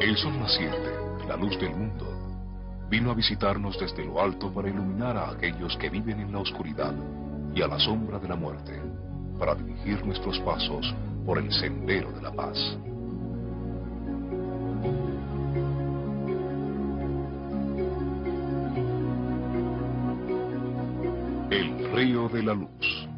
El sol naciente, la luz del mundo, vino a visitarnos desde lo alto para iluminar a aquellos que viven en la oscuridad y a la sombra de la muerte, para dirigir nuestros pasos por el sendero de la paz. El río de la luz.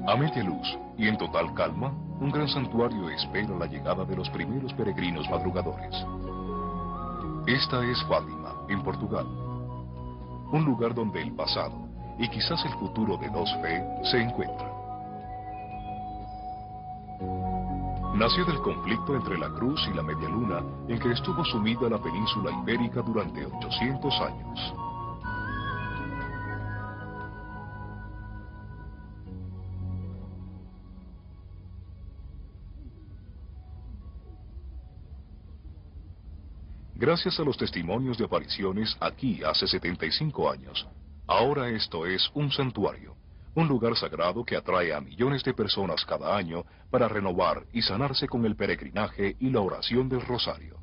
A media luz y en total calma, un gran santuario espera la llegada de los primeros peregrinos madrugadores. Esta es Fátima, en Portugal, un lugar donde el pasado y quizás el futuro de dos fe se encuentran. Nació del conflicto entre la Cruz y la Media Luna, en que estuvo sumida la península ibérica durante 800 años. Gracias a los testimonios de apariciones aquí hace 75 años, ahora esto es un santuario, un lugar sagrado que atrae a millones de personas cada año para renovar y sanarse con el peregrinaje y la oración del rosario.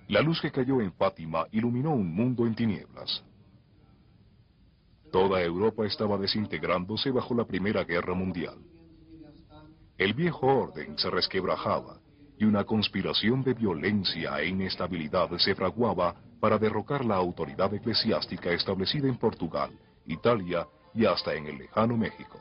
La luz que cayó en Fátima iluminó un mundo en tinieblas. Toda Europa estaba desintegrándose bajo la Primera Guerra Mundial. El viejo orden se resquebrajaba, y una conspiración de violencia e inestabilidad se fraguaba para derrocar la autoridad eclesiástica establecida en Portugal, Italia y hasta en el lejano México.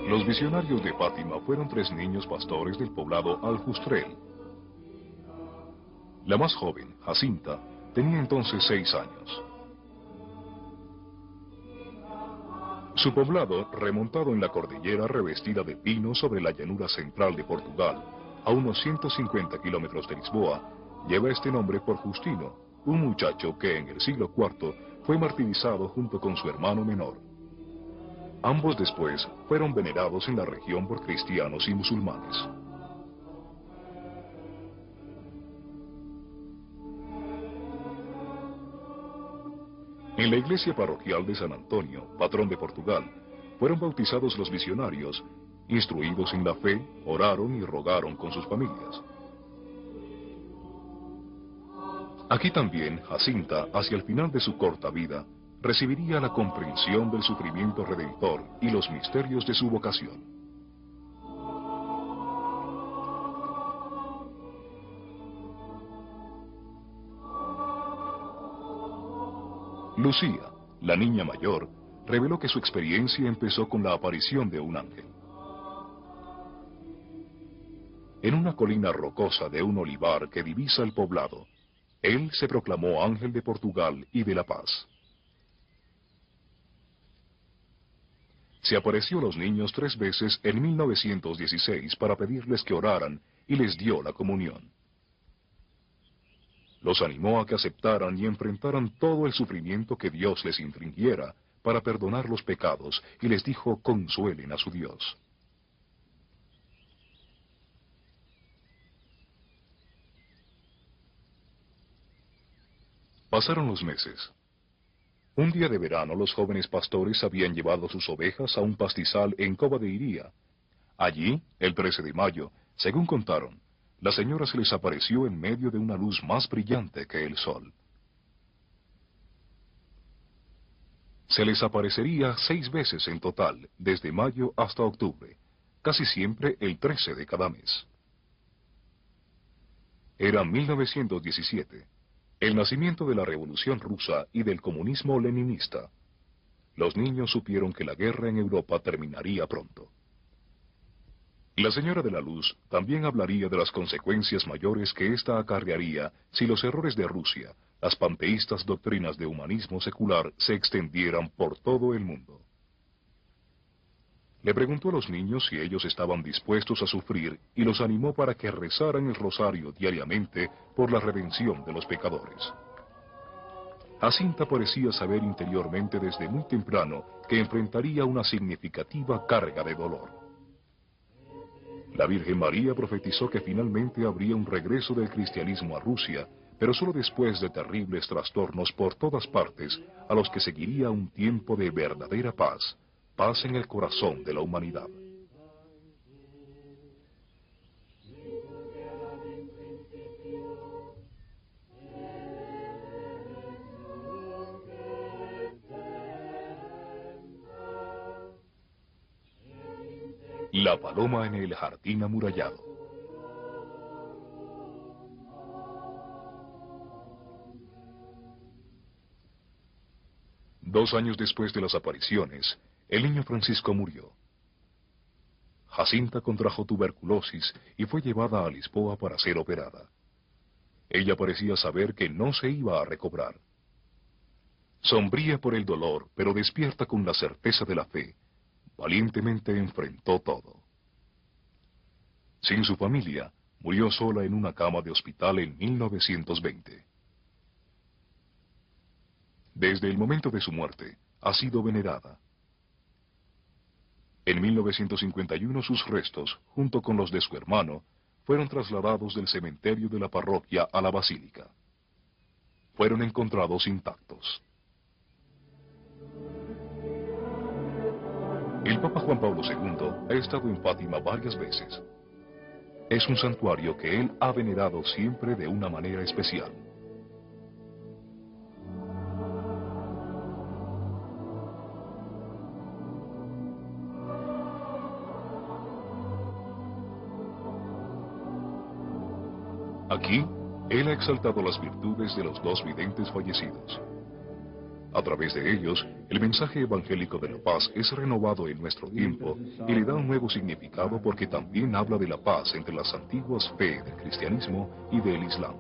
Los visionarios de Fátima fueron 3 niños pastores del poblado Aljustrel. La más joven, Jacinta, tenía entonces 6 años. Su poblado, remontado en la cordillera revestida de pinos sobre la llanura central de Portugal, a unos 150 kilómetros de Lisboa, lleva este nombre por Justino, un muchacho que en el siglo IV fue martirizado junto con su hermano menor. Ambos después fueron venerados en la región por cristianos y musulmanes. En la iglesia parroquial de San Antonio, patrón de Portugal, fueron bautizados los visionarios, instruidos en la fe, oraron y rogaron con sus familias. Aquí también Jacinta, hacia el final de su corta vida, recibiría la comprensión del sufrimiento redentor y los misterios de su vocación. Lucía, la niña mayor, reveló que su experiencia empezó con la aparición de un ángel. En una colina rocosa de un olivar que divisa el poblado, él se proclamó ángel de Portugal y de la paz. Se apareció a los niños 3 veces en 1916 para pedirles que oraran y les dio la comunión. Los animó a que aceptaran y enfrentaran todo el sufrimiento que Dios les infringiera para perdonar los pecados y les dijo: consuelen a su Dios. Pasaron los meses. Un día de verano los jóvenes pastores habían llevado sus ovejas a un pastizal en Cova de Iría. Allí, el 13 de mayo, según contaron, la señora se les apareció en medio de una luz más brillante que el sol. Se les aparecería 6 veces en total, desde mayo hasta octubre, casi siempre el 13 de cada mes. Era 1917, el nacimiento de la Revolución Rusa y del comunismo leninista. Los niños supieron que la guerra en Europa terminaría pronto. La Señora de la Luz también hablaría de las consecuencias mayores que ésta acarrearía si los errores de Rusia, las panteístas doctrinas de humanismo secular, se extendieran por todo el mundo. Le preguntó a los niños si ellos estaban dispuestos a sufrir y los animó para que rezaran el rosario diariamente por la redención de los pecadores. Jacinta parecía saber interiormente desde muy temprano que enfrentaría una significativa carga de dolor. La Virgen María profetizó que finalmente habría un regreso del cristianismo a Rusia, pero solo después de terribles trastornos por todas partes, a los que seguiría un tiempo de verdadera paz, paz en el corazón de la humanidad. La paloma en el jardín amurallado. Dos años después de las apariciones, el niño Francisco murió. Jacinta contrajo tuberculosis y fue llevada a Lisboa para ser operada. Ella parecía saber que no se iba a recobrar. Sombría por el dolor, pero despierta con la certeza de la fe, valientemente enfrentó todo. Sin su familia, murió sola en una cama de hospital en 1920. Desde el momento de su muerte, ha sido venerada. En 1951 sus restos, junto con los de su hermano, fueron trasladados del cementerio de la parroquia a la basílica. Fueron encontrados intactos. El Papa Juan Pablo II ha estado en Fátima varias veces. Es un santuario que él ha venerado siempre de una manera especial. Aquí, él ha exaltado las virtudes de los 2 videntes fallecidos. A través de ellos, el mensaje evangélico de la paz es renovado en nuestro tiempo y le da un nuevo significado porque también habla de la paz entre las antiguas fe del cristianismo y del islam.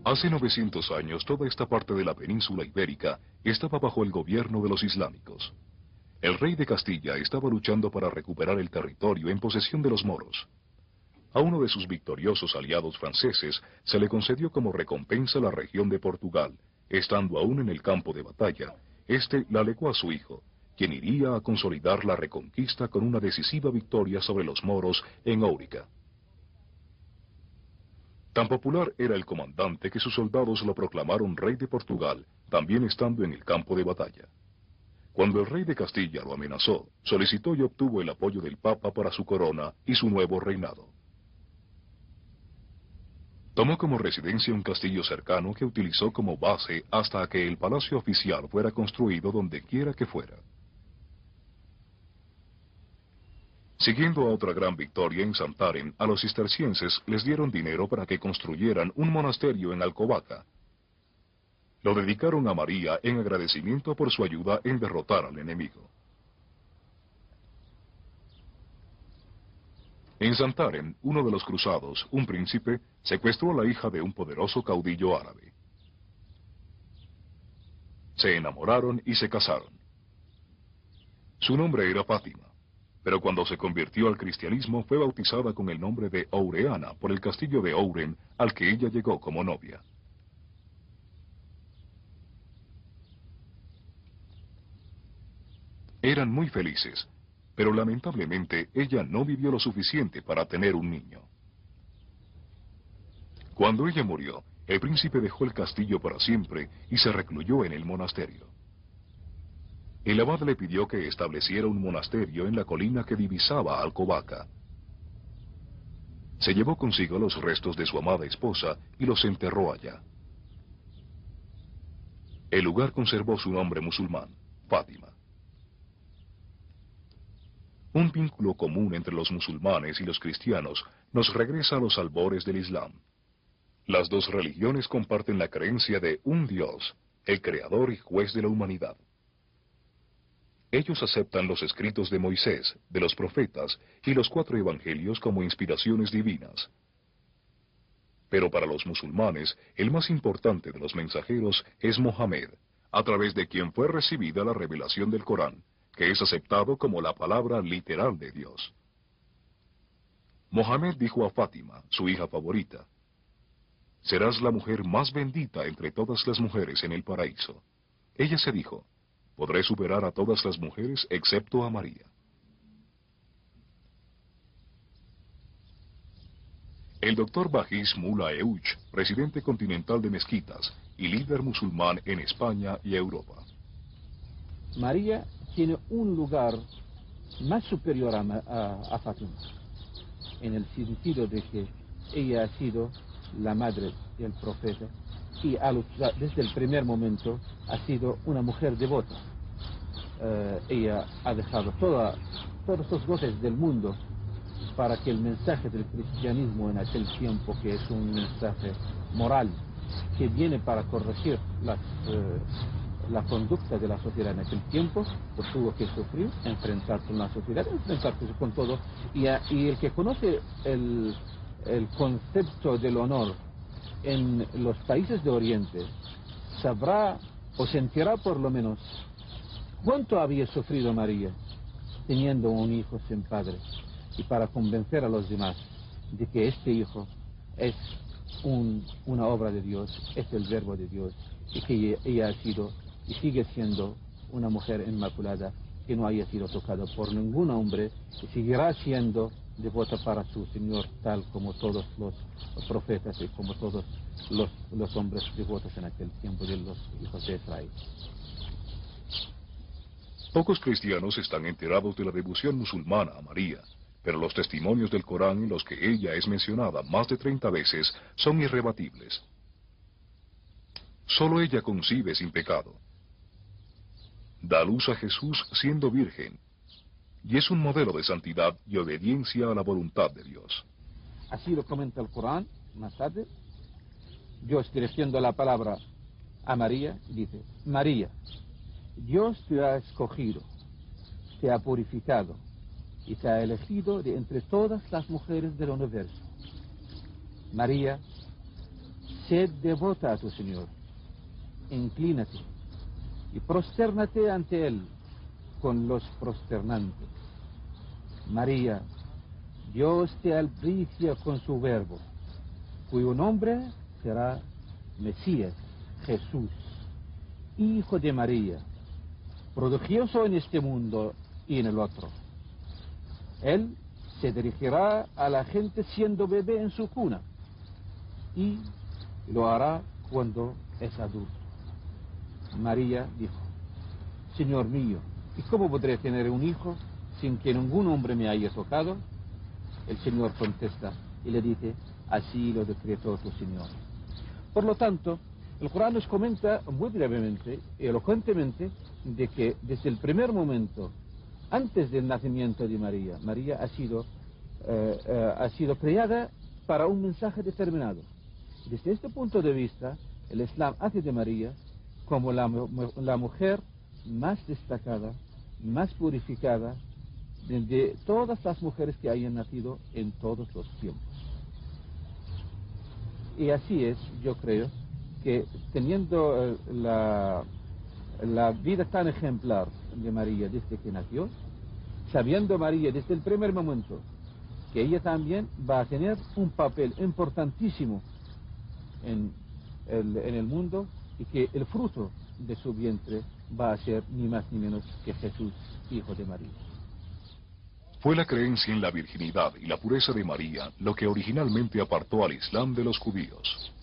Hace 900 años toda esta parte de la península ibérica estaba bajo el gobierno de los islámicos. El rey de Castilla estaba luchando para recuperar el territorio en posesión de los moros. A uno de sus victoriosos aliados franceses se le concedió como recompensa la región de Portugal. Estando aún en el campo de batalla, este la legó a su hijo, quien iría a consolidar la reconquista con una decisiva victoria sobre los moros en Óurica. Tan popular era el comandante que sus soldados lo proclamaron rey de Portugal, también estando en el campo de batalla. Cuando el rey de Castilla lo amenazó, solicitó y obtuvo el apoyo del Papa para su corona y su nuevo reinado. Tomó como residencia un castillo cercano que utilizó como base hasta que el palacio oficial fuera construido donde quiera que fuera. Siguiendo a otra gran victoria en Santarém, a los cistercienses les dieron dinero para que construyeran un monasterio en Alcobaça. Lo dedicaron a María en agradecimiento por su ayuda en derrotar al enemigo. En Santarém, uno de los cruzados, un príncipe, secuestró a la hija de un poderoso caudillo árabe. Se enamoraron y se casaron. Su nombre era Fátima, pero cuando se convirtió al cristianismo fue bautizada con el nombre de Aureana por el castillo de Ouren al que ella llegó como novia. Eran muy felices, pero lamentablemente ella no vivió lo suficiente para tener un niño. Cuando ella murió, el príncipe dejó el castillo para siempre y se recluyó en el monasterio. El abad le pidió que estableciera un monasterio en la colina que divisaba a Alcobaça. Se llevó consigo los restos de su amada esposa y los enterró allá. El lugar conservó su nombre musulmán, Fátima. Un vínculo común entre los musulmanes y los cristianos nos regresa a los albores del Islam. Las dos religiones comparten la creencia de un Dios, el creador y juez de la humanidad. Ellos aceptan los escritos de Moisés, de los profetas y los 4 evangelios como inspiraciones divinas. Pero para los musulmanes, el más importante de los mensajeros es Mohammed, a través de quien fue recibida la revelación del Corán, que es aceptado como la palabra literal de Dios. Mohammed dijo a Fátima, su hija favorita: «Serás la mujer más bendita entre todas las mujeres en el paraíso». Ella se dijo: «Podré superar a todas las mujeres excepto a María». El doctor Bajís Mula Euch, presidente continental de mezquitas y líder musulmán en España y Europa. María tiene un lugar más superior a Fátima, en el sentido de que ella ha sido la madre del profeta y desde el primer momento ha sido una mujer devota. Ella ha dejado todos los goces del mundo para que el mensaje del cristianismo en aquel tiempo, que es un mensaje moral, que viene para corregir la conducta de la sociedad en aquel tiempo, pues tuvo que sufrir, enfrentarse con la sociedad, enfrentarse con todo, y el que conoce el concepto del honor en los países de Oriente sabrá o sentirá por lo menos cuánto había sufrido María teniendo un hijo sin padre, y para convencer a los demás de que este hijo es una obra de Dios, es el verbo de Dios, y que ella ha sido y sigue siendo una mujer inmaculada, que no haya sido tocada por ningún hombre, y seguirá siendo devota para su Señor, tal como todos los profetas y como todos los hombres devotos en aquel tiempo de los hijos de Israel. Pocos cristianos están enterados de la devoción musulmana a María, pero los testimonios del Corán en los que ella es mencionada más de 30 veces son irrebatibles. Solo ella concibe sin pecado. Da luz a Jesús siendo virgen, y es un modelo de santidad y obediencia a la voluntad de Dios. Así lo comenta el Corán más tarde. Dios, dirigiendo la palabra a María, dice: María, Dios te ha escogido, te ha purificado y te ha elegido de entre todas las mujeres del universo. María, Sed devota a tu Señor, inclínate y prostérnate ante Él con los prosternantes. María, Dios te albricia con su verbo, cuyo nombre será Mesías, Jesús, Hijo de María, prodigioso en este mundo y en el otro. Él se dirigirá a la gente siendo bebé en su cuna y lo hará cuando es adulto. María dijo: Señor mío, ¿y cómo podré tener un hijo sin que ningún hombre me haya tocado? El Señor contesta y le dice: así lo decretó tu Señor. Por lo tanto, el Corán nos comenta muy brevemente y elocuentemente de que desde el primer momento, antes del nacimiento de María, María ha sido creada para un mensaje determinado. Desde este punto de vista, el Islam hace de María como la mujer más destacada, más purificada de todas las mujeres que hayan nacido en todos los tiempos. Y así es, yo creo, que teniendo la vida tan ejemplar de María desde que nació, sabiendo María desde el primer momento que ella también va a tener un papel importantísimo en el mundo y que el fruto de su vientre va a ser ni más ni menos que Jesús, Hijo de María. Fue la creencia en la virginidad y la pureza de María lo que originalmente apartó al Islam de los judíos.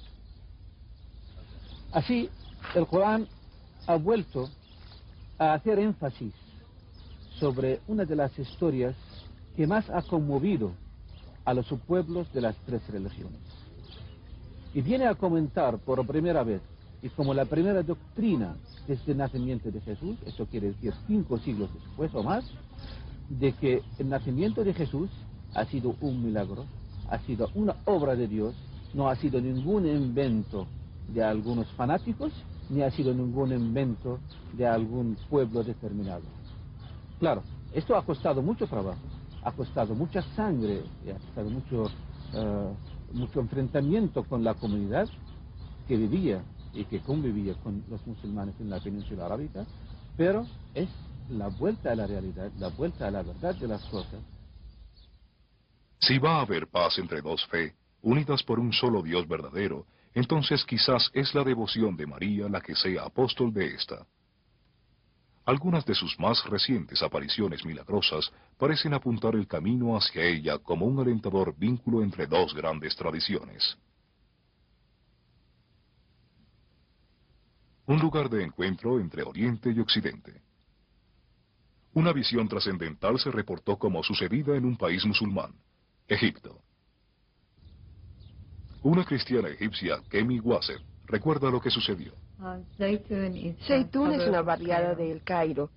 Así, el Corán ha vuelto a hacer énfasis sobre una de las historias que más ha conmovido a los pueblos de las tres religiones. Y viene a comentar por primera vez, y como la primera doctrina desde el nacimiento de Jesús, eso quiere decir 5 siglos después o más, de que el nacimiento de Jesús ha sido un milagro, ha sido una obra de Dios, no ha sido ningún invento de algunos fanáticos, ni ha sido ningún invento de algún pueblo determinado. Claro, esto ha costado mucho trabajo, ha costado mucha sangre, ha costado mucho enfrentamiento con la comunidad que vivía y que convivía con los musulmanes en la península arábica, pero es la vuelta a la realidad, la vuelta a la verdad de las cosas. Si va a haber paz entre dos fe, unidas por un solo Dios verdadero, entonces quizás es la devoción de María la que sea apóstol de esta. Algunas de sus más recientes apariciones milagrosas parecen apuntar el camino hacia ella como un alentador vínculo entre dos grandes tradiciones. Un lugar de encuentro entre Oriente y Occidente. Una visión trascendental se reportó como sucedida en un país musulmán, Egipto. Una cristiana egipcia, Kemi Wasser, recuerda lo que sucedió. Zeitún es una barriada de El Cairo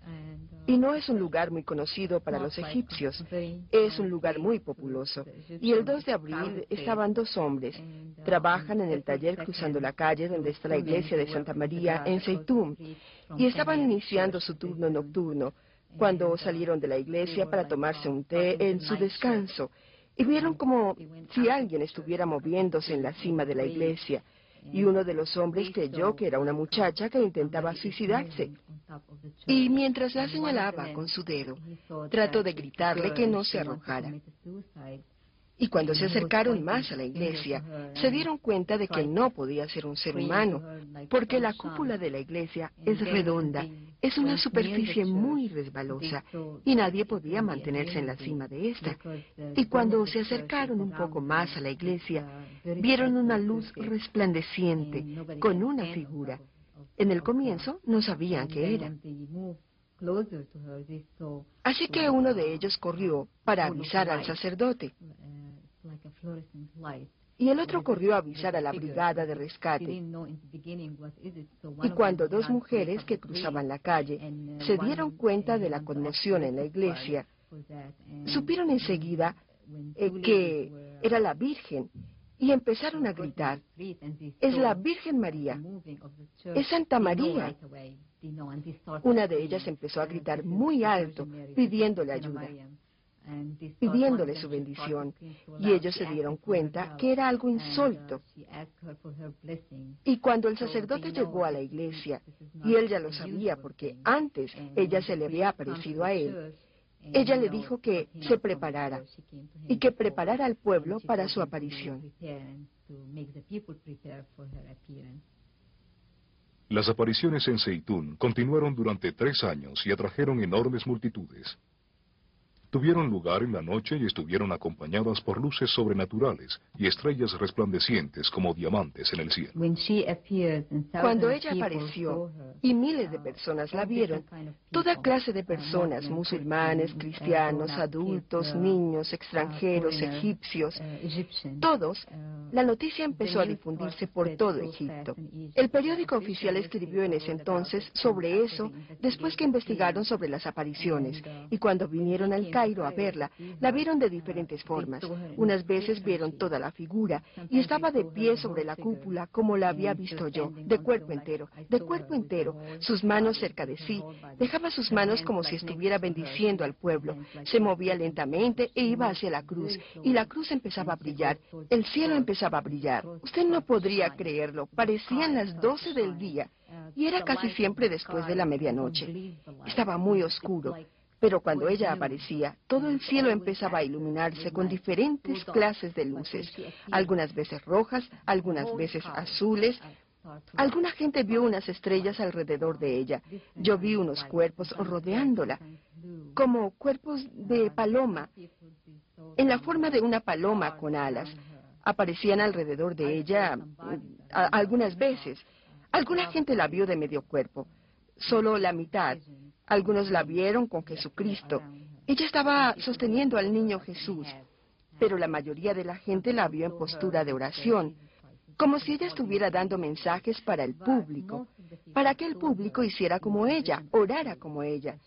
y no es un lugar muy conocido para los egipcios. Es un lugar muy populoso. Y el 2 de abril estaban 2 hombres. Trabajan en el taller cruzando la calle donde está la iglesia de Santa María en Zeitún y estaban iniciando su turno nocturno cuando salieron de la iglesia para tomarse un té en su descanso y vieron como si alguien estuviera moviéndose en la cima de la iglesia. Y uno de los hombres creyó que era una muchacha que intentaba suicidarse. Y mientras la señalaba con su dedo, trató de gritarle que no se arrojara. Y cuando se acercaron más a la iglesia, se dieron cuenta de que no podía ser un ser humano, porque la cúpula de la iglesia es redonda, es una superficie muy resbalosa, y nadie podía mantenerse en la cima de esta. Y cuando se acercaron un poco más a la iglesia, vieron una luz resplandeciente, con una figura. En el comienzo no sabían qué era. Así que uno de ellos corrió para avisar al sacerdote. Y el otro corrió a avisar a la brigada de rescate. Y cuando 2 mujeres que cruzaban la calle se dieron cuenta de la conmoción en la iglesia, supieron enseguida que era la Virgen y empezaron a gritar: «Es la Virgen María, es Santa María». Una de ellas empezó a gritar muy alto, pidiéndole ayuda. pidiéndole su bendición, y ellos se dieron cuenta que era algo insólito. Y cuando el sacerdote llegó a la iglesia, y él ya lo sabía porque antes ella se le había aparecido a él, ella le dijo que se preparara y que preparara al pueblo para su aparición. Las apariciones en Zeitún continuaron durante 3 años y atrajeron enormes multitudes. Tuvieron lugar en la noche y estuvieron acompañadas por luces sobrenaturales y estrellas resplandecientes como diamantes en el cielo. Cuando ella apareció y miles de personas la vieron, toda clase de personas, musulmanes, cristianos, adultos, niños, extranjeros, egipcios, todos, la noticia empezó a difundirse por todo Egipto. El periódico oficial escribió en ese entonces sobre eso después que investigaron sobre las apariciones, y cuando vinieron al Cairo a verla, la vieron de diferentes formas. Unas veces vieron toda la figura y estaba de pie sobre la cúpula como la había visto yo, de cuerpo entero, sus manos cerca de sí, dejaba sus manos como si estuviera bendiciendo al pueblo, se movía lentamente e iba hacia la cruz, y la cruz empezaba a brillar, el cielo empezaba a brillar. Usted no podría creerlo, parecían las 12 del día, y era casi siempre después de la medianoche. Estaba muy oscuro. Pero cuando ella aparecía, todo el cielo empezaba a iluminarse con diferentes clases de luces, algunas veces rojas, algunas veces azules. Alguna gente vio unas estrellas alrededor de ella. Yo vi unos cuerpos rodeándola, como cuerpos de paloma, en la forma de una paloma con alas. Aparecían alrededor de ella algunas veces. Alguna gente la vio de medio cuerpo, solo la mitad. Algunos la vieron con Jesucristo. Ella estaba sosteniendo al niño Jesús, pero la mayoría de la gente la vio en postura de oración, como si ella estuviera dando mensajes para el público, para que el público hiciera como ella, orara como ella.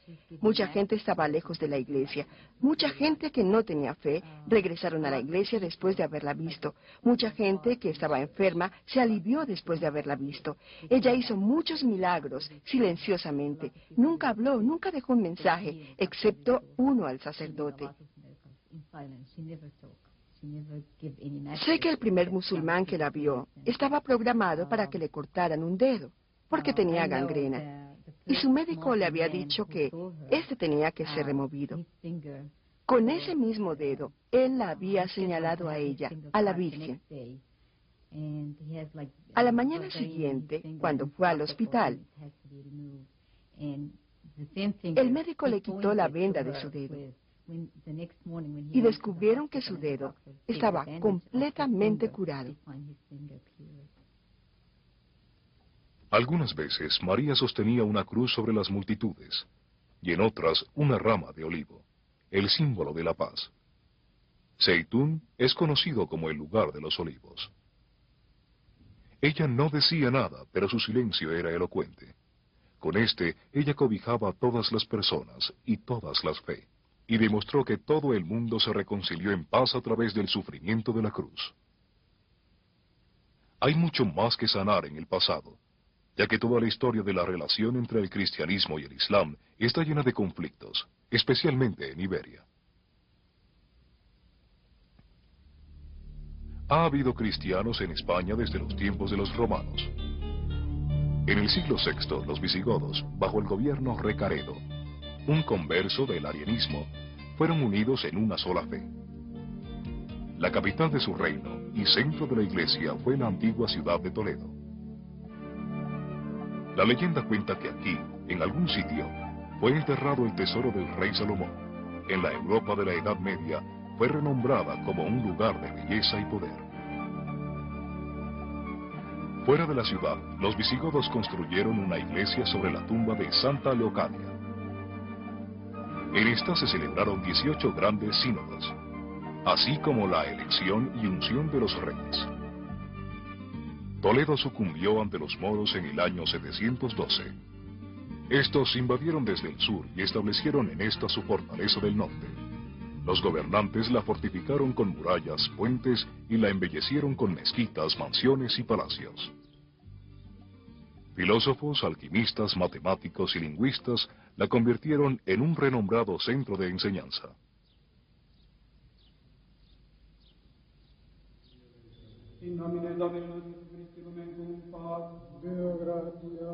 Mucha gente estaba lejos de la iglesia. Mucha gente que no tenía fe regresaron a la iglesia después de haberla visto. Mucha gente que estaba enferma se alivió después de haberla visto. Ella hizo muchos milagros, silenciosamente. Nunca habló, nunca dejó un mensaje, excepto uno al sacerdote. Sé que el primer musulmán que la vio estaba programado para que le cortaran un dedo, porque tenía gangrena, y su médico le había dicho que este tenía que ser removido. Con ese mismo dedo, él la había señalado a ella, a la Virgen. A la mañana siguiente, cuando fue al hospital, el médico le quitó la venda de su dedo, y descubrieron que su dedo estaba completamente curado. Algunas veces María sostenía una cruz sobre las multitudes, y en otras una rama de olivo, el símbolo de la paz. Zeitún es conocido como el lugar de los olivos. Ella no decía nada, pero su silencio era elocuente. Con este, ella cobijaba a todas las personas y todas las fe, y demostró que todo el mundo se reconcilió en paz a través del sufrimiento de la cruz. Hay mucho más que sanar en el pasado, ya que toda la historia de la relación entre el cristianismo y el islam está llena de conflictos, especialmente en Iberia. Ha habido cristianos en España desde los tiempos de los romanos. En el siglo VI, los visigodos, bajo el gobierno Recaredo, un converso del arianismo, fueron unidos en una sola fe. La capital de su reino y centro de la iglesia fue la antigua ciudad de Toledo. La leyenda cuenta que aquí, en algún sitio, fue enterrado el tesoro del rey Salomón. En la Europa de la Edad Media, fue renombrada como un lugar de belleza y poder. Fuera de la ciudad, los visigodos construyeron una iglesia sobre la tumba de Santa Leocadia. En esta se celebraron 18 grandes sínodos, así como la elección y unción de los reyes. Toledo sucumbió ante los moros en el año 712. Estos invadieron desde el sur y establecieron en esta su fortaleza del norte. Los gobernantes la fortificaron con murallas, puentes y la embellecieron con mezquitas, mansiones y palacios. Filósofos, alquimistas, matemáticos y lingüistas la convirtieron en un renombrado centro de enseñanza. In nomine Domini Christi momentum paz. Deo gratia.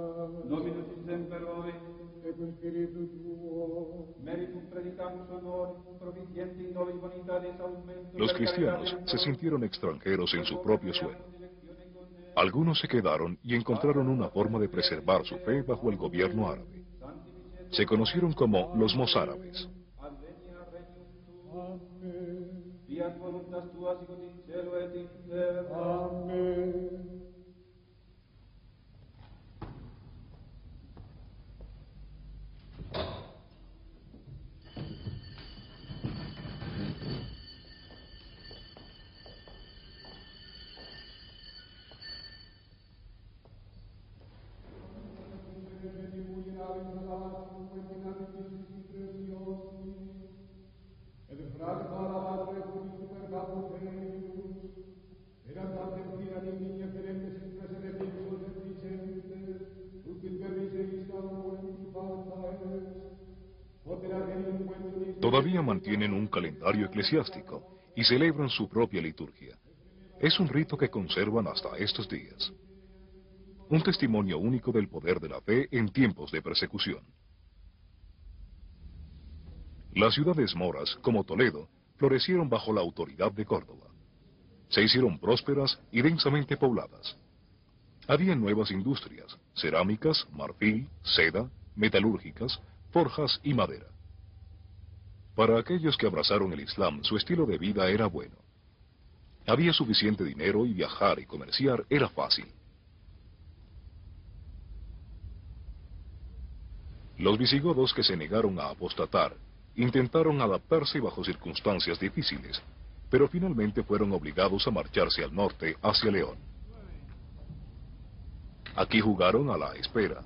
Dominus in semper ore. Et in spiritu tuo. Meritum predicam sonor, proficienti in Doi bonitades aumento. Los cristianos se sintieron extranjeros en su propio suelo. Algunos se quedaron y encontraron una forma de preservar su fe bajo el gobierno árabe. Se conocieron como los mozárabes. Fiat voluntas tua sicut in cielo et in terra. Amen. Todavía mantienen un calendario eclesiástico y celebran su propia liturgia. Es un rito que conservan hasta estos días. Un testimonio único del poder de la fe en tiempos de persecución. Las ciudades moras, como Toledo, florecieron bajo la autoridad de Córdoba. Se hicieron prósperas y densamente pobladas. Había nuevas industrias, cerámicas, marfil, seda, metalúrgicas, forjas y madera. Para aquellos que abrazaron el Islam, su estilo de vida era bueno. Había suficiente dinero y viajar y comerciar era fácil. Los visigodos que se negaron a apostatar intentaron adaptarse bajo circunstancias difíciles, pero finalmente fueron obligados a marcharse al norte hacia León. Aquí jugaron a la espera,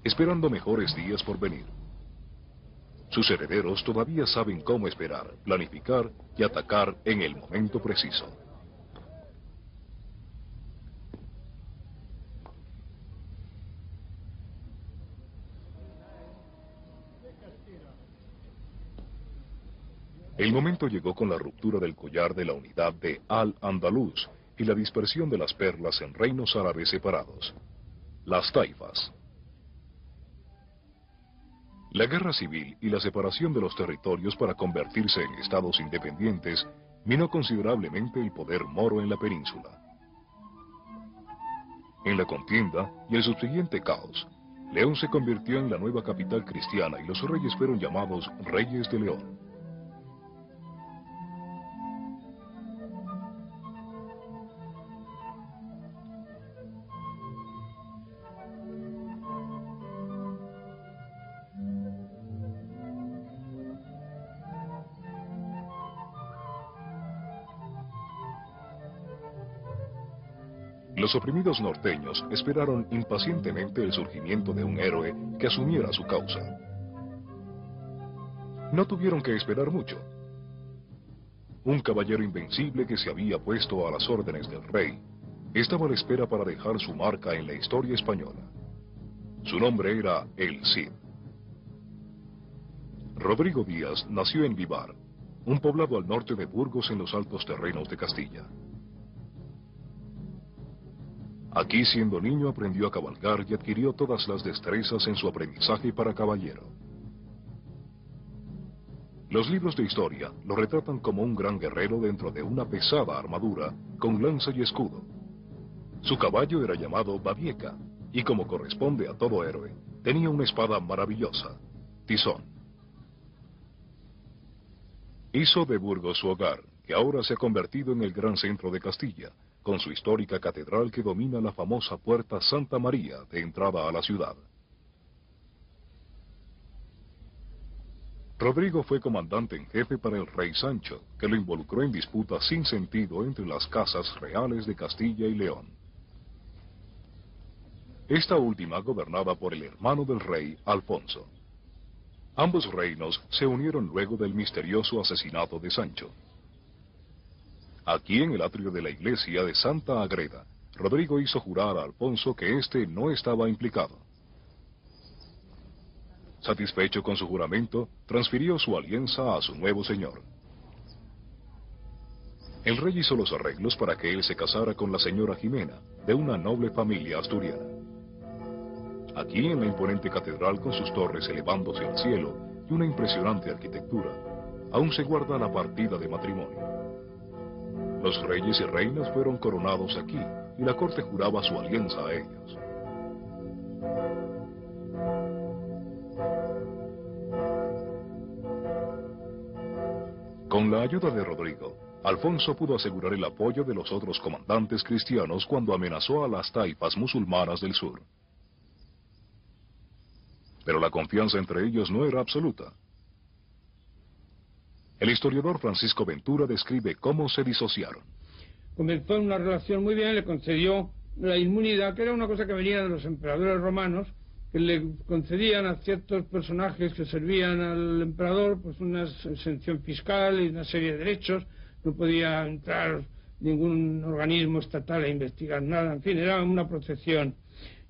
esperando mejores días por venir. Sus herederos todavía saben cómo esperar, planificar y atacar en el momento preciso. El momento llegó con la ruptura del collar de la unidad de Al-Andalus y la dispersión de las perlas en reinos árabes separados, las taifas. La guerra civil y la separación de los territorios para convertirse en estados independientes minó considerablemente el poder moro en la península. En la contienda y el subsiguiente caos, León se convirtió en la nueva capital cristiana y los reyes fueron llamados Reyes de León. Los oprimidos norteños esperaron impacientemente el surgimiento de un héroe que asumiera su causa. No tuvieron que esperar mucho. Un caballero invencible que se había puesto a las órdenes del rey estaba a la espera para dejar su marca en la historia española. Su nombre era el Cid. Rodrigo Díaz nació en Vivar, un poblado al norte de Burgos en los altos terrenos de Castilla. Aquí, siendo niño, aprendió a cabalgar y adquirió todas las destrezas en su aprendizaje para caballero. Los libros de historia lo retratan como un gran guerrero dentro de una pesada armadura con lanza y escudo. Su caballo era llamado Babieca y, como corresponde a todo héroe, tenía una espada maravillosa, Tizón. Hizo de Burgos su hogar, que ahora se ha convertido en el gran centro de Castilla, con su histórica catedral que domina la famosa puerta Santa María de entrada a la ciudad. Rodrigo fue comandante en jefe para el rey Sancho, que lo involucró en disputas sin sentido entre las casas reales de Castilla y León. Esta última gobernada por el hermano del rey, Alfonso. Ambos reinos se unieron luego del misterioso asesinato de Sancho. Aquí, en el atrio de la iglesia de Santa Agreda, Rodrigo hizo jurar a Alfonso que éste no estaba implicado. Satisfecho con su juramento, transfirió su alianza a su nuevo señor. El rey hizo los arreglos para que él se casara con la señora Jimena, de una noble familia asturiana. Aquí, en la imponente catedral con sus torres elevándose al cielo y una impresionante arquitectura, aún se guarda la partida de matrimonio. Los reyes y reinas fueron coronados aquí, y la corte juraba su alianza a ellos. Con la ayuda de Rodrigo, Alfonso pudo asegurar el apoyo de los otros comandantes cristianos cuando amenazó a las taifas musulmanas del sur. Pero la confianza entre ellos no era absoluta. El historiador Francisco Ventura describe cómo se disociaron. Comenzó una relación muy bien, le concedió la inmunidad, que era una cosa que venía de los emperadores romanos, que le concedían a ciertos personajes que servían al emperador pues una exención fiscal y una serie de derechos. No podía entrar ningún organismo estatal a investigar nada, en fin, era una protección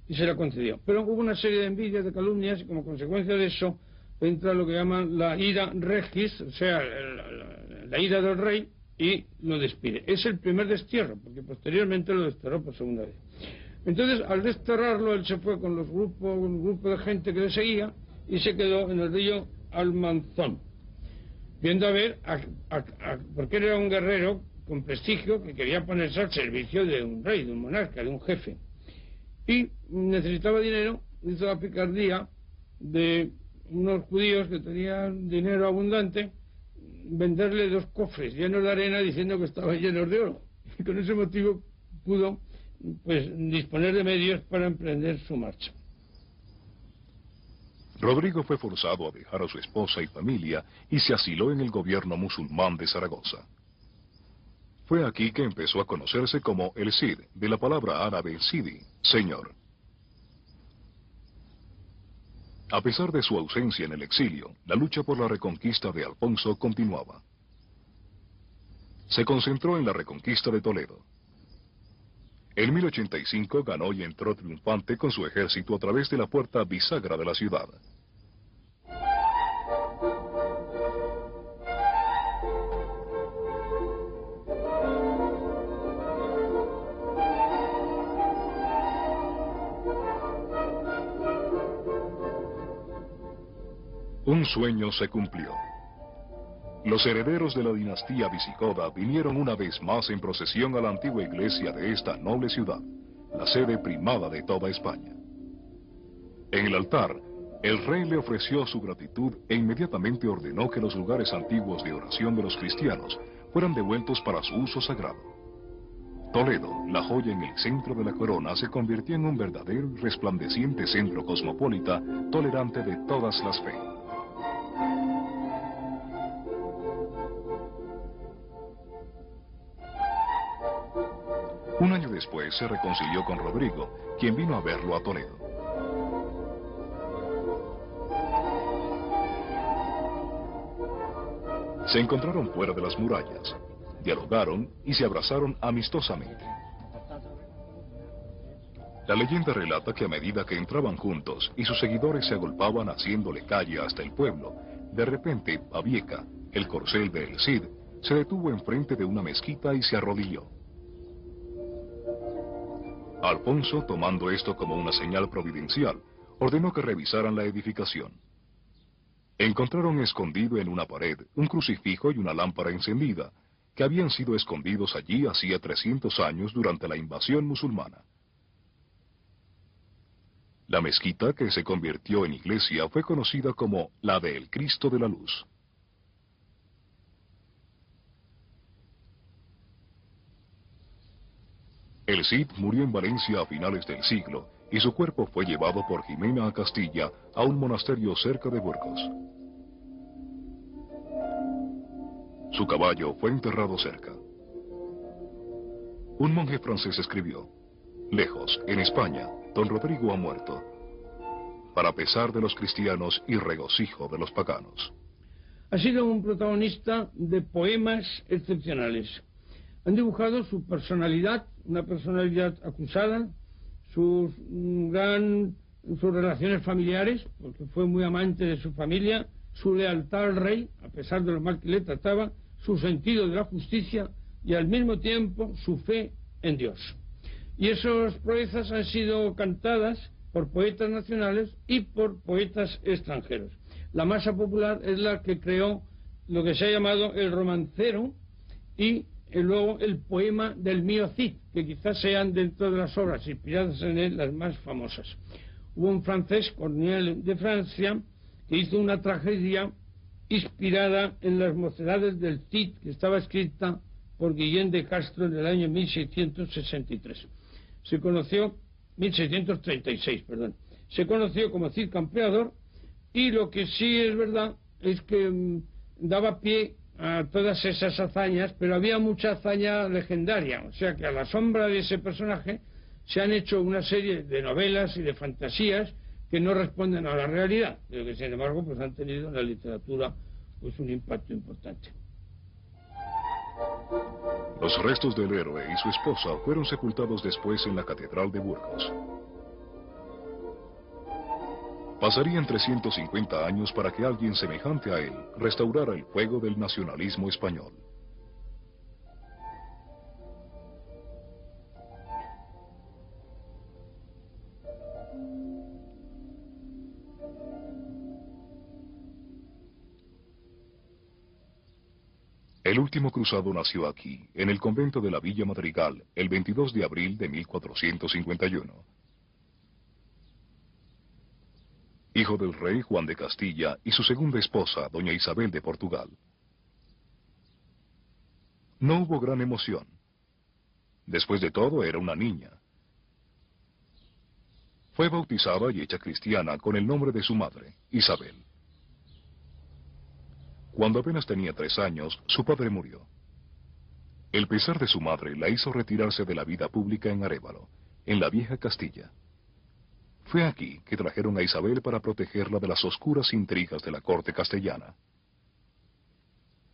y se la concedió. Pero hubo una serie de envidias, de calumnias, y como consecuencia de eso entra lo que llaman la ira regis, o sea, la ira del rey, y lo despide. Es el primer destierro, porque posteriormente lo desterró por segunda vez. Entonces, al desterrarlo, él se fue con un grupo de gente que le seguía y se quedó en el río Almanzón, viendo a ver, porque él era un guerrero con prestigio que quería ponerse al servicio de un rey, de un monarca, de un jefe. Y necesitaba dinero, hizo la picardía de unos judíos que tenían dinero abundante, venderle 2 cofres llenos de arena diciendo que estaban llenos de oro. Y con ese motivo pudo pues disponer de medios para emprender su marcha. Rodrigo fue forzado a dejar a su esposa y familia y se asiló en el gobierno musulmán de Zaragoza. Fue aquí que empezó a conocerse como el Cid, de la palabra árabe Sidi, señor. A pesar de su ausencia en el exilio, la lucha por la reconquista de Alfonso continuaba. Se concentró en la reconquista de Toledo. En 1085 ganó y entró triunfante con su ejército a través de la puerta bisagra de la ciudad. Un sueño se cumplió. Los herederos de la dinastía visigoda vinieron una vez más en procesión a la antigua iglesia de esta noble ciudad, la sede primada de toda España. En el altar, el rey le ofreció su gratitud e inmediatamente ordenó que los lugares antiguos de oración de los cristianos fueran devueltos para su uso sagrado. Toledo, la joya en el centro de la corona, se convirtió en un verdadero y resplandeciente centro cosmopolita, tolerante de todas las fe. Un año después se reconcilió con Rodrigo, quien vino a verlo a Toledo. Se encontraron fuera de las murallas, dialogaron y se abrazaron amistosamente. La leyenda relata que a medida que entraban juntos y sus seguidores se agolpaban haciéndole calle hasta el pueblo, de repente Babieca, el corcel de El Cid, se detuvo enfrente de una mezquita y se arrodilló. Alfonso, tomando esto como una señal providencial, ordenó que revisaran la edificación. Encontraron escondido en una pared un crucifijo y una lámpara encendida, que habían sido escondidos allí hacía 300 años durante la invasión musulmana. La mezquita, que se convirtió en iglesia, fue conocida como la de El Cristo de la Luz. El Cid murió en Valencia a finales del siglo y su cuerpo fue llevado por Jimena a Castilla a un monasterio cerca de Burgos. Su caballo fue enterrado cerca. Un monje francés escribió: lejos, en España, don Rodrigo ha muerto, para pesar de los cristianos y regocijo de los paganos. Ha sido un protagonista de poemas excepcionales. Han dibujado su personalidad, una personalidad acusada, sus relaciones familiares, porque fue muy amante de su familia, su lealtad al rey, a pesar de lo mal que le trataba, su sentido de la justicia, y al mismo tiempo su fe en Dios. Y esas proezas han sido cantadas por poetas nacionales y por poetas extranjeros. La masa popular es la que creó lo que se ha llamado el romancero y luego el poema del mío Cid, que quizás sean dentro de las obras inspiradas en él las más famosas. Hubo un francés, Corneille de Francia, que hizo una tragedia inspirada en las mocedades del Cid, que estaba escrita por Guillén de Castro en el año 1663. 1636, perdón. Se conoció como Cid Campeador, y lo que sí es verdad es que daba pie a todas esas hazañas, pero había mucha hazaña legendaria, o sea que a la sombra de ese personaje se han hecho una serie de novelas y de fantasías que no responden a la realidad, pero que sin embargo pues han tenido en la literatura pues un impacto importante. Los restos del héroe y su esposa fueron sepultados después en la Catedral de Burgos. Pasarían 350 años para que alguien semejante a él restaurara el fuego del nacionalismo español. El último cruzado nació aquí, en el convento de la Villa Madrigal, el 22 de abril de 1451. Hijo del rey Juan de Castilla y su segunda esposa, doña Isabel de Portugal. No hubo gran emoción. Después de todo, era una niña. Fue bautizada y hecha cristiana con el nombre de su madre, Isabel. Cuando apenas tenía 3 años, su padre murió. El pesar de su madre la hizo retirarse de la vida pública en Arévalo, en la vieja Castilla. Fue aquí que trajeron a Isabel para protegerla de las oscuras intrigas de la corte castellana.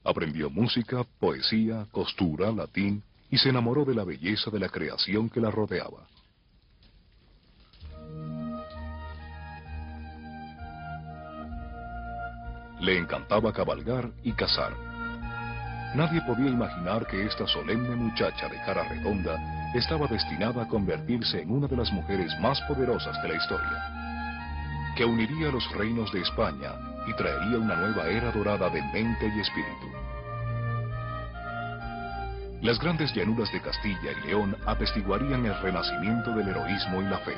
Aprendió música, poesía, costura, latín y se enamoró de la belleza de la creación que la rodeaba. Le encantaba cabalgar y cazar. Nadie podía imaginar que esta solemne muchacha de cara redonda estaba destinada a convertirse en una de las mujeres más poderosas de la historia, que uniría los reinos de España y traería una nueva era dorada de mente y espíritu. Las grandes llanuras de Castilla y León atestiguarían el renacimiento del heroísmo y la fe.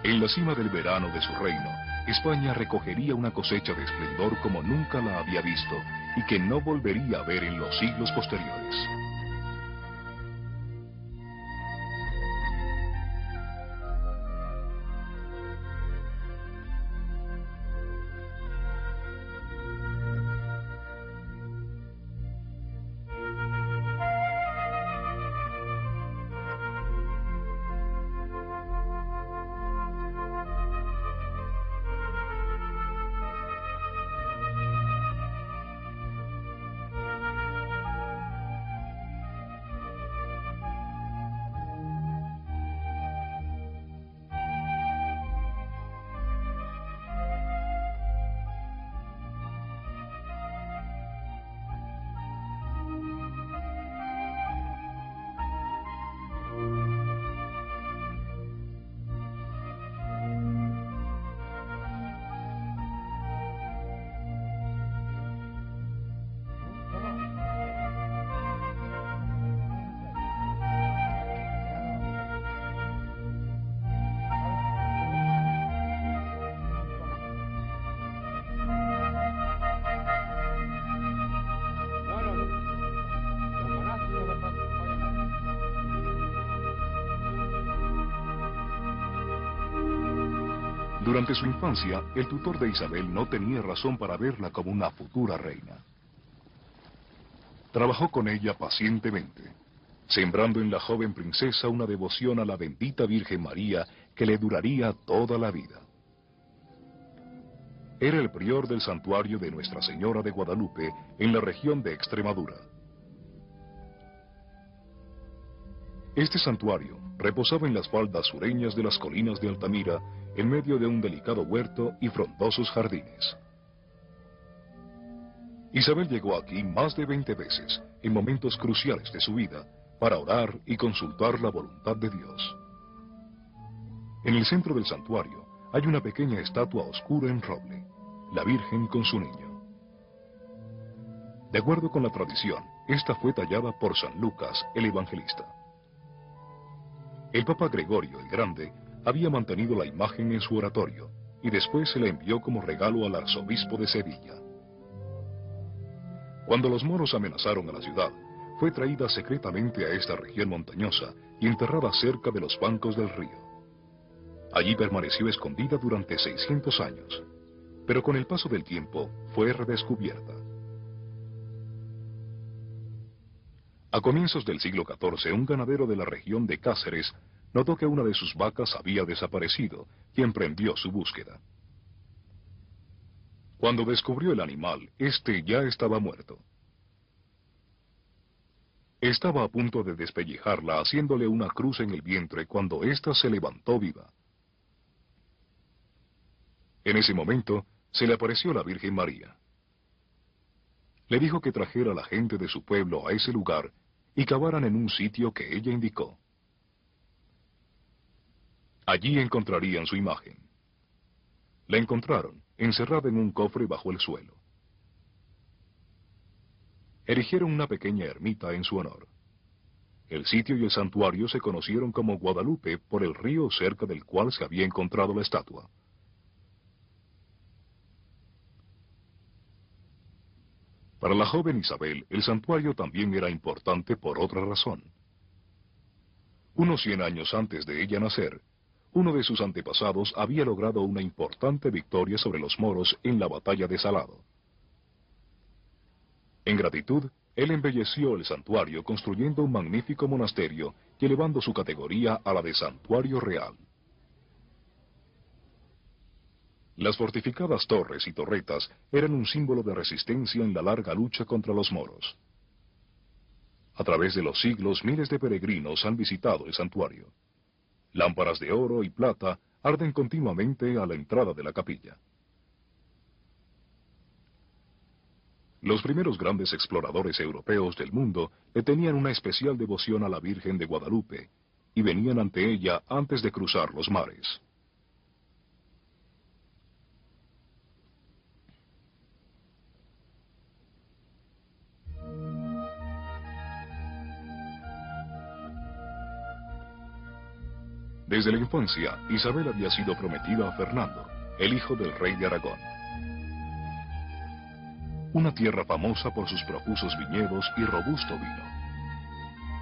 En la cima del verano de su reino, España recogería una cosecha de esplendor como nunca la había visto y que no volvería a ver en los siglos posteriores. Durante su infancia, el tutor de Isabel no tenía razón para verla como una futura reina. Trabajó con ella pacientemente, sembrando en la joven princesa una devoción a la bendita Virgen María que le duraría toda la vida. Era el prior del santuario de Nuestra Señora de Guadalupe en la región de Extremadura. Este santuario reposaba en las faldas sureñas de las colinas de Altamira, en medio de un delicado huerto y frondosos jardines. Isabel llegó aquí más de 20 veces, en momentos cruciales de su vida, para orar y consultar la voluntad de Dios. En el centro del santuario hay una pequeña estatua oscura en roble, la Virgen con su niño. De acuerdo con la tradición, esta fue tallada por San Lucas, el evangelista. El Papa Gregorio el Grande había mantenido la imagen en su oratorio y después se la envió como regalo al arzobispo de Sevilla. Cuando los moros amenazaron a la ciudad, fue traída secretamente a esta región montañosa y enterrada cerca de los bancos del río. Allí permaneció escondida durante 600 años, pero con el paso del tiempo fue redescubierta. A comienzos del siglo XIV, un ganadero de la región de Cáceres notó que una de sus vacas había desaparecido y emprendió su búsqueda. Cuando descubrió el animal, este ya estaba muerto. Estaba a punto de despellejarla haciéndole una cruz en el vientre cuando ésta se levantó viva. En ese momento se le apareció la Virgen María. Le dijo que trajera a la gente de su pueblo a ese lugar y cavaran en un sitio que ella indicó. Allí encontrarían su imagen. La encontraron, encerrada en un cofre bajo el suelo. Erigieron una pequeña ermita en su honor. El sitio y el santuario se conocieron como Guadalupe por el río cerca del cual se había encontrado la estatua. Para la joven Isabel, el santuario también era importante por otra razón. Unos 100 años antes de ella nacer, uno de sus antepasados había logrado una importante victoria sobre los moros en la batalla de Salado. En gratitud, él embelleció el santuario construyendo un magnífico monasterio y elevando su categoría a la de santuario real. Las fortificadas torres y torretas eran un símbolo de resistencia en la larga lucha contra los moros. A través de los siglos, miles de peregrinos han visitado el santuario. Lámparas de oro y plata arden continuamente a la entrada de la capilla. Los primeros grandes exploradores europeos del mundo le tenían una especial devoción a la Virgen de Guadalupe y venían ante ella antes de cruzar los mares. Desde la infancia, Isabel había sido prometida a Fernando, el hijo del rey de Aragón. Una tierra famosa por sus profusos viñedos y robusto vino.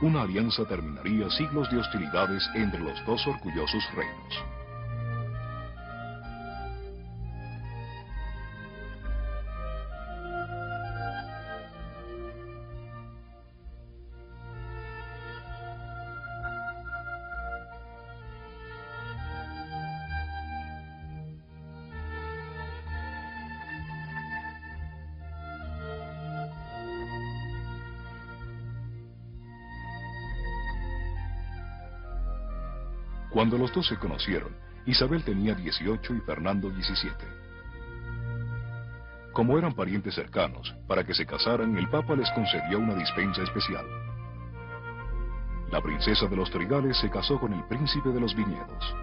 Una alianza terminaría siglos de hostilidades entre los dos orgullosos reinos. Cuando los dos se conocieron, Isabel tenía 18 y Fernando 17. Como eran parientes cercanos, para que se casaran, el Papa les concedió una dispensa especial. La princesa de los trigales se casó con el príncipe de los viñedos.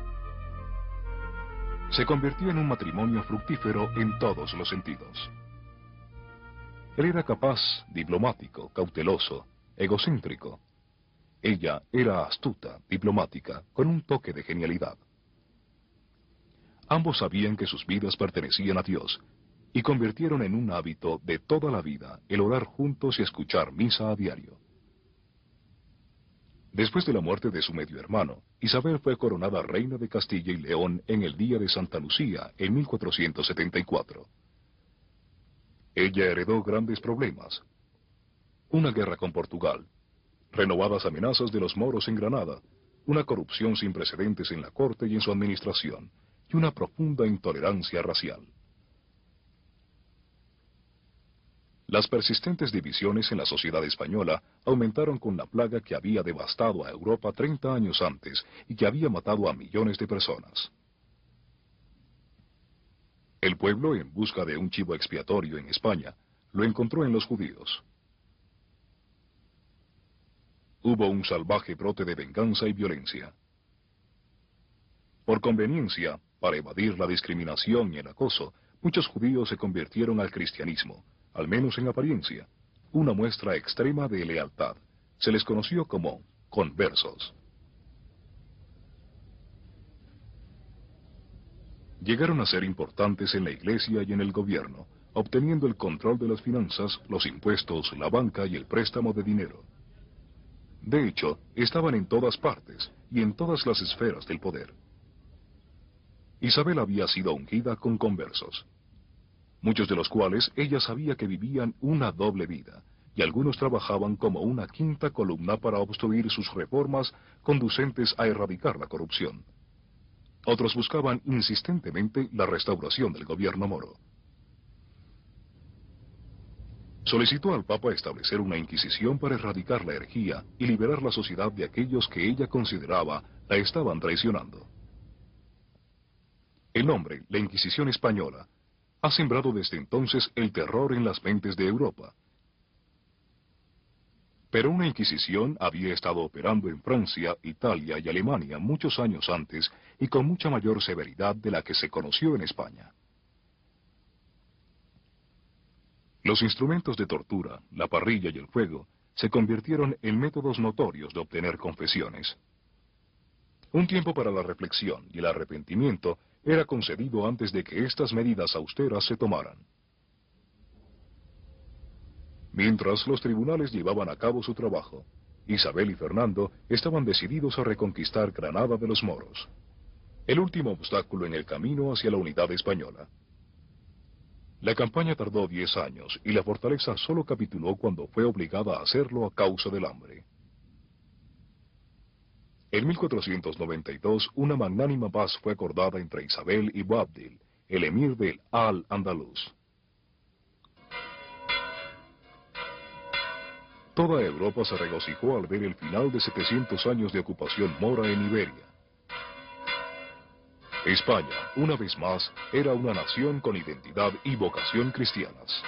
Se convirtió en un matrimonio fructífero en todos los sentidos. Él era capaz, diplomático, cauteloso, egocéntrico. Ella era astuta, diplomática, con un toque de genialidad. Ambos sabían que sus vidas pertenecían a Dios, y convirtieron en un hábito de toda la vida el orar juntos y escuchar misa a diario. Después de la muerte de su medio hermano, Isabel fue coronada reina de Castilla y León en el día de Santa Lucía, en 1474. Ella heredó grandes problemas. Una guerra con Portugal, renovadas amenazas de los moros en Granada, una corrupción sin precedentes en la corte y en su administración, y una profunda intolerancia racial. Las persistentes divisiones en la sociedad española aumentaron con la plaga que había devastado a Europa 30 años antes y que había matado a millones de personas. El pueblo, en busca de un chivo expiatorio en España, lo encontró en los judíos. Hubo un salvaje brote de venganza y violencia. Por conveniencia, para evadir la discriminación y el acoso, muchos judíos se convirtieron al cristianismo, al menos en apariencia, una muestra extrema de lealtad. Se les conoció como conversos. Llegaron a ser importantes en la iglesia y en el gobierno, obteniendo el control de las finanzas, los impuestos, la banca y el préstamo de dinero. De hecho, estaban en todas partes y en todas las esferas del poder. Isabel había sido ungida con conversos, muchos de los cuales ella sabía que vivían una doble vida, y algunos trabajaban como una quinta columna para obstruir sus reformas conducentes a erradicar la corrupción. Otros buscaban insistentemente la restauración del gobierno moro. Solicitó al Papa establecer una inquisición para erradicar la herejía y liberar la sociedad de aquellos que ella consideraba la estaban traicionando. El nombre, la Inquisición Española, ha sembrado desde entonces el terror en las mentes de Europa. Pero una Inquisición había estado operando en Francia, Italia y Alemania muchos años antes y con mucha mayor severidad de la que se conoció en España. Los instrumentos de tortura, la parrilla y el fuego, se convirtieron en métodos notorios de obtener confesiones. Un tiempo para la reflexión y el arrepentimiento era concedido antes de que estas medidas austeras se tomaran. Mientras los tribunales llevaban a cabo su trabajo, Isabel y Fernando estaban decididos a reconquistar Granada de los moros, el último obstáculo en el camino hacia la unidad española. La campaña tardó 10 años y la fortaleza solo capituló cuando fue obligada a hacerlo a causa del hambre. En 1492, una magnánima paz fue acordada entre Isabel y Boabdil, el emir del Al-Andalus. Toda Europa se regocijó al ver el final de 700 años de ocupación mora en Iberia. España, una vez más, era una nación con identidad y vocación cristianas.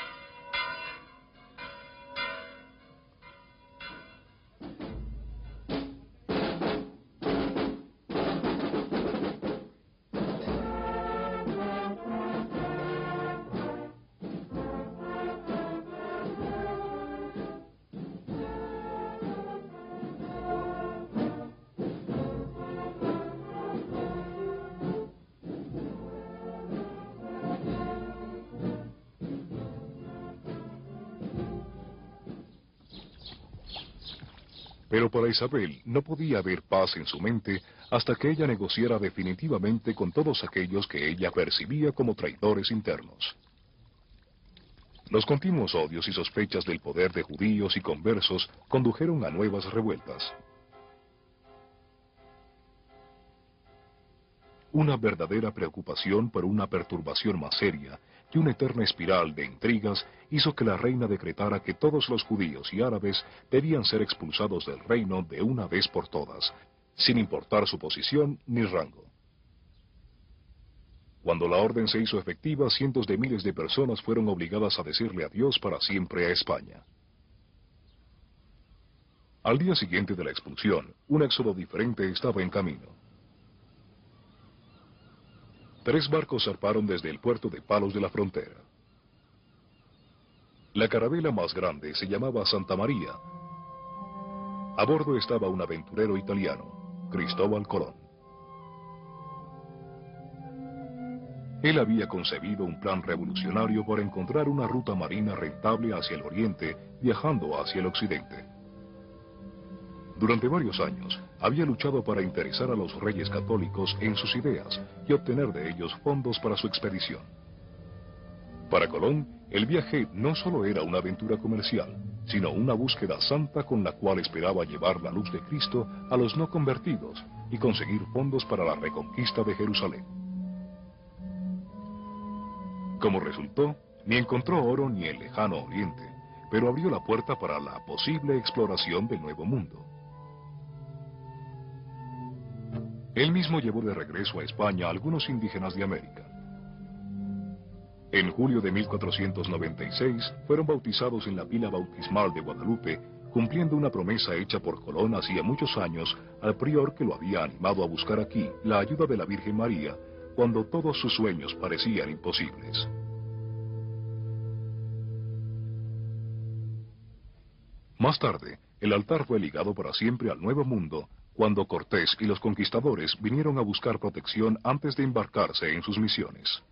Pero para Isabel no podía haber paz en su mente hasta que ella negociara definitivamente con todos aquellos que ella percibía como traidores internos. Los continuos odios y sospechas del poder de judíos y conversos condujeron a nuevas revueltas. Una verdadera preocupación por una perturbación más seria y una eterna espiral de intrigas hizo que la reina decretara que todos los judíos y árabes debían ser expulsados del reino de una vez por todas, sin importar su posición ni rango. Cuando la orden se hizo efectiva, cientos de miles de personas fueron obligadas a decirle adiós para siempre a España. Al día siguiente de la expulsión, un éxodo diferente estaba en camino. 3 barcos zarparon desde el puerto de Palos de la Frontera. La carabela más grande se llamaba Santa María. A bordo estaba un aventurero italiano, Cristóbal Colón. Él había concebido un plan revolucionario por encontrar una ruta marina rentable hacia el oriente, viajando hacia el occidente. Durante varios años, había luchado para interesar a los reyes católicos en sus ideas y obtener de ellos fondos para su expedición. Para Colón, el viaje no solo era una aventura comercial, sino una búsqueda santa con la cual esperaba llevar la luz de Cristo a los no convertidos y conseguir fondos para la reconquista de Jerusalén. Como resultó, ni encontró oro ni el lejano oriente, pero abrió la puerta para la posible exploración del Nuevo Mundo. Él mismo llevó de regreso a España a algunos indígenas de América. En julio de 1496 fueron bautizados en la pila bautismal de Guadalupe, cumpliendo una promesa hecha por Colón hacía muchos años al prior que lo había animado a buscar aquí la ayuda de la Virgen María cuando todos sus sueños parecían imposibles. Más tarde, el altar fue ligado para siempre al Nuevo Mundo cuando Cortés y los conquistadores vinieron a buscar protección antes de embarcarse en sus misiones.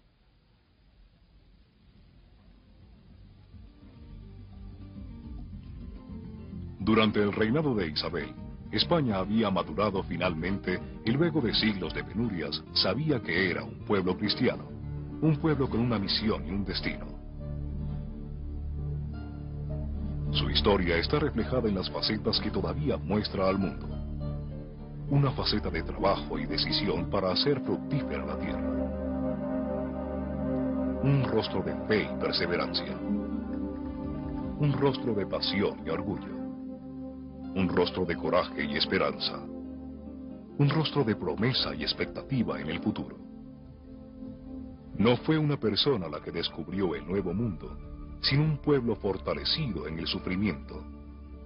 Durante el reinado de Isabel, España había madurado finalmente y luego de siglos de penurias sabía que era un pueblo cristiano, un pueblo con una misión y un destino. Su historia está reflejada en las facetas que todavía muestra al mundo. Una faceta de trabajo y decisión para hacer fructífera la tierra. Un rostro de fe y perseverancia. Un rostro de pasión y orgullo. Un rostro de coraje y esperanza. Un rostro de promesa y expectativa en el futuro. No fue una persona la que descubrió el Nuevo Mundo, sino un pueblo fortalecido en el sufrimiento,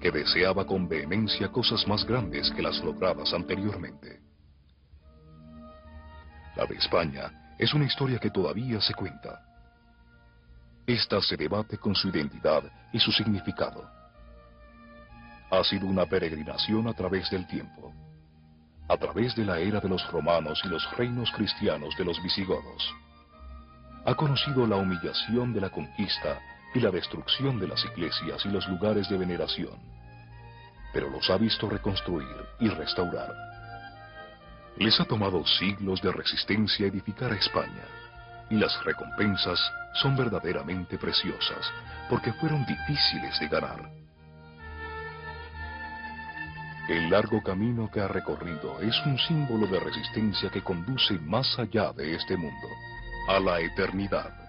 que deseaba con vehemencia cosas más grandes que las logradas anteriormente. La de España es una historia que todavía se cuenta. Esta se debate con su identidad y su significado. Ha sido una peregrinación a través del tiempo, a través de la era de los romanos y los reinos cristianos de los visigodos. Ha conocido la humillación de la conquista y la destrucción de las iglesias y los lugares de veneración, pero los ha visto reconstruir y restaurar. Les ha tomado siglos de resistencia edificar a España, y las recompensas son verdaderamente preciosas, porque fueron difíciles de ganar. El largo camino que ha recorrido es un símbolo de resistencia que conduce más allá de este mundo, a la eternidad.